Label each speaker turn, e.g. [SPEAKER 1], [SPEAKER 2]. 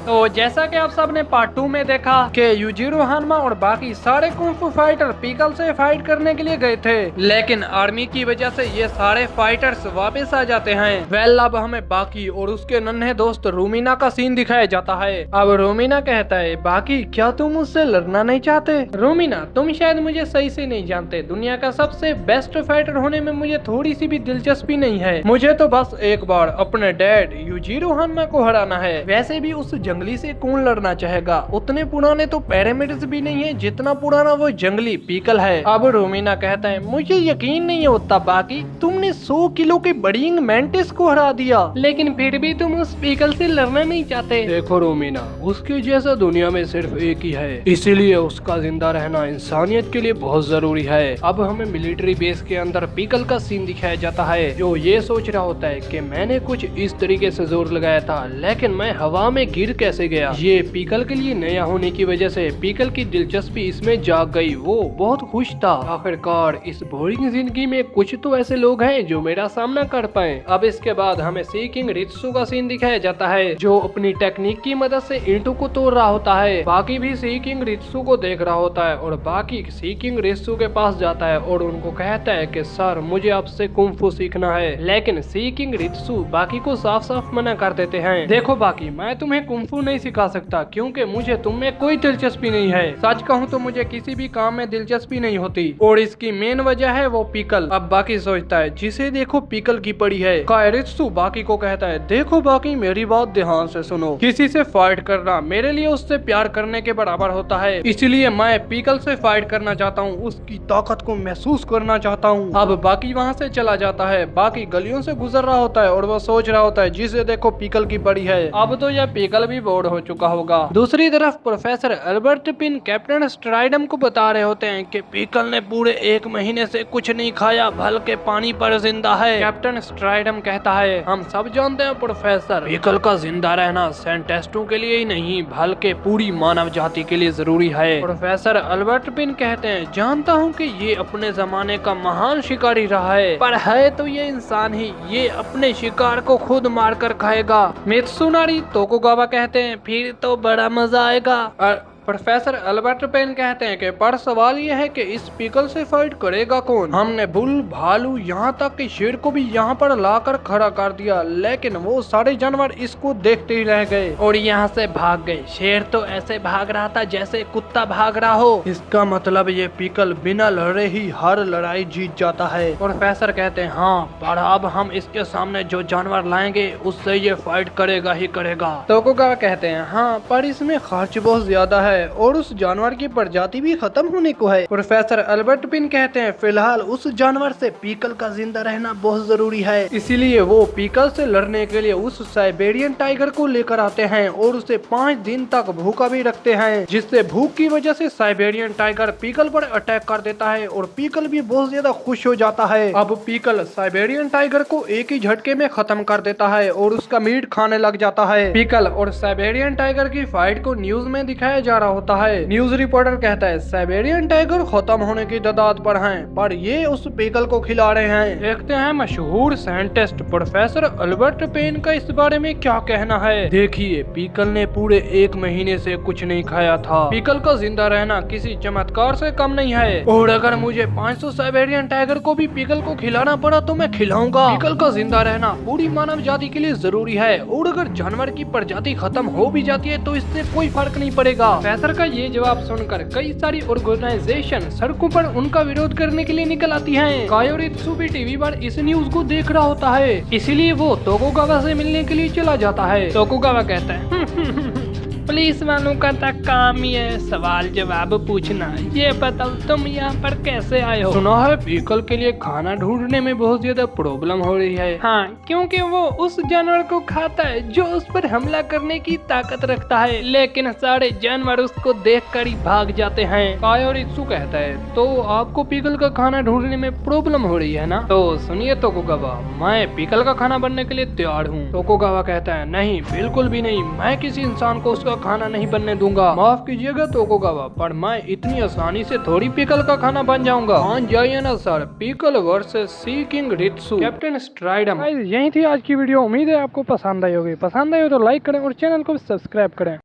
[SPEAKER 1] तो जैसा कि आप सबने पार्ट 2 में देखा कि यूजिरो हानमा और बाकी सारे कुंफू फाइटर पीकल से फाइट करने के लिए गए थे, लेकिन आर्मी की वजह से ये सारे फाइटर्स वापस आ जाते हैं। वेल अब हमें बाकी और उसके नन्हे दोस्त रूमीना का सीन दिखाया जाता है। अब रूमीना कहता है, बाकी क्या तुम मुझसे लड़ना नहीं चाहते? रूमीना, तुम शायद मुझे सही से नहीं जानते। दुनिया का सबसे बेस्ट फाइटर होने में मुझे थोड़ी सी भी दिलचस्पी नहीं है। मुझे तो बस एक बार अपने डैड यूजिरो हानमा को हराना है। वैसे भी उस जंगली से कौन लड़ना चाहेगा? उतने पुराने तो पैरामिड्स भी नहीं है जितना पुराना वो जंगली पीकल है। अब रोमिना कहता है, मुझे यकीन नहीं होता बाकी, तुमने 100 किलो के बड़िंग मैंटिस को हरा दिया, लेकिन फिर भी तुम उस पीकल से लड़ना नहीं चाहते। देखो रोमिना, उसके जैसा दुनिया में सिर्फ एक ही है, इसीलिए उसका जिंदा रहना इंसानियत के लिए बहुत जरूरी है। अब हमें मिलिट्री बेस के अंदर पीकल का सीन दिखाया जाता है, जो ये सोच रहा होता है कि मैंने कुछ इस तरीके से जोर लगाया था, लेकिन मैं हवा में गिर कैसे गया। ये पीकल के लिए नया होने की वजह से पीकल की दिलचस्पी इसमें जाग गई। वो बहुत खुश था, आखिरकार इस बोरिंग जिंदगी में कुछ तो ऐसे लोग हैं जो मेरा सामना कर पाए। अब इसके बाद हमें सी किंग रित्सु का सीन दिखाया जाता है, जो अपनी टेक्निक की मदद से ईंटों को तोड़ रहा होता है। बाकी भी सी किंग रित्सु को देख रहा होता है और बाकी सी किंग रित्सु के पास जाता है और उनको कहता है कि सर, मुझे आपसे कुंफू सीखना है। लेकिन सी किंग रित्सु बाकी को साफ साफ मना कर देते हैं। देखो बाकी, मैं तुम्हें कुंफू नहीं सिखा सकता क्योंकि मुझे तुम में कोई दिलचस्पी नहीं है। सच कहूँ तो मुझे किसी भी काम में दिलचस्पी नहीं होती और इसकी मेन वजह है वो पीकल। अब बाकी सोचता है, जिसे देखो पीकल की पड़ी है। कायरित्सु बाकी को कहता है, देखो बाकी, मेरी बात ध्यान से सुनो, किसी से फाइट करना मेरे लिए उससे प्यार करने के बराबर होता है, इसलिए मैं पीकल से फाइट करना चाहता हूँ, उसकी ताकत को महसूस करना चाहता हूँ। अब बाकी वहाँ से चला जाता है। बाकी गलियों से गुजर रहा होता है और वो सोच रहा होता है, जिसे देखो पीकल की पड़ी है। अब तो यह पीकल भी बोर हो चुका होगा। दूसरी तरफ प्रोफेसर अल्बर्ट पिन कैप्टन स्ट्राइडम को बता रहे होते हैं कि पीकल ने पूरे 1 महीने से कुछ नहीं खाया, बल्कि पानी पर जिंदा है। कैप्टन स्ट्राइडम कहता है, हम सब जानते हैं प्रोफेसर, पीकल का जिंदा रहना साइंटिस्टों के लिए ही नहीं बल्कि पूरी मानव जाति के लिए जरूरी है। प्रोफेसर अल्बर्ट पिन कहते हैं, जानता हूँ कि ये अपने जमाने का महान शिकारी रहा है, पर है तो ये इंसान ही, ये अपने शिकार को खुद मार कर खाएगा। मित्सुनारी तोकुगावा कहते हैं, फिर तो बड़ा मजा आएगा। प्रोफेसर अल्बर्ट पेन कहते हैं कि पर सवाल यह है कि इस पीकल से फाइट करेगा कौन? हमने बुल, भालू, यहाँ तक कि शेर को भी यहाँ पर लाकर खड़ा कर दिया, लेकिन वो सारे जानवर इसको देखते ही रह गए और यहाँ से भाग गए। शेर तो ऐसे भाग रहा था जैसे कुत्ता भाग रहा हो। इसका मतलब ये पीकल बिना लड़े ही हर लड़ाई जीत जाता है। प्रोफेसर कहते हैं, हाँ, पर अब हम इसके सामने जो जानवर लाएंगे उससे ये फाइट करेगा ही करेगा। तोकुगावा कहते हैं, हाँ, पर इसमें खर्च बहुत ज्यादा है और उस जानवर की प्रजाति भी खत्म होने को है। प्रोफेसर अल्बर्ट पिन कहते हैं, फिलहाल उस जानवर से पीकल का जिंदा रहना बहुत जरूरी है, इसीलिए वो पीकल से लड़ने के लिए उस साइबेरियन टाइगर को लेकर आते हैं और उसे 5 दिन तक भूखा भी रखते हैं, जिससे भूख की वजह से साइबेरियन टाइगर पीकल पर अटैक कर देता है और पीकल भी बहुत ज्यादा खुश हो जाता है। अब पीकल साइबेरियन टाइगर को एक ही झटके में खत्म कर देता है और उसका मीट खाने लग जाता है। पीकल और साइबेरियन टाइगर की फाइट को न्यूज में दिखाया जा रहा होता है। न्यूज रिपोर्टर कहता है, साइबेरियन टाइगर खत्म होने की दादाद पर हैं, पर ये उस पीकल को खिला रहे हैं। देखते हैं मशहूर साइंटिस्ट प्रोफेसर अल्बर्ट पेन का इस बारे में क्या कहना है। देखिए, पीकल ने पूरे 1 महीने से कुछ नहीं खाया था। पीकल का जिंदा रहना किसी चमत्कार से कम नहीं है और अगर मुझे 500 साइबेरियन टाइगर को भी पीकल को खिलाना पड़ा तो मैं खिलाऊंगा। पीकल का जिंदा रहना पूरी मानव जाति के लिए जरूरी है और अगर जानवर की प्रजाति खत्म हो भी जाती है तो इससे कोई फर्क नहीं पड़ेगा। प्रोफेसर का ये जवाब सुनकर कई सारी ऑर्गेनाइजेशन सड़कों पर उनका विरोध करने के लिए निकल आती हैं। कायोरित्सु भी टीवी पर इस न्यूज को देख रहा होता है, इसीलिए वो तोकुगावा से मिलने के लिए चला जाता है। तोकुगावा कहता है, पुलिस वालों का तक काम ही है सवाल जवाब पूछना। ये बताओ तुम यहाँ पर कैसे आए हो? सुना है पीकल के लिए खाना ढूंढने में बहुत ज्यादा प्रॉब्लम हो रही है। हाँ, क्योंकि वो उस जानवर को खाता है जो उस पर हमला करने की ताकत रखता है, लेकिन सारे जानवर उसको देखकर ही भाग जाते हैं। कायोरित्सु कहता है, तो आपको पीकल का खाना ढूंढने में प्रॉब्लम हो रही है ना? तो सुनिए तोकुगावा, मैं पीकल का खाना बनने के लिए तैयार हूँ। तोकुगावा कहता है, नहीं, बिल्कुल भी नहीं, मैं किसी इंसान को उसका खाना नहीं बनने दूंगा। माफ कीजिएगा तोकुगावा, पर मैं इतनी आसानी से थोड़ी पीकल का खाना बन जाऊंगा। मान जाइए ना सर, पीकल versus sea king Ritsu, captain स्ट्राइडम। यही थी आज की वीडियो। उम्मीद है आपको पसंद आई होगी। पसंद आई हो तो लाइक करें और चैनल को सब्सक्राइब करें।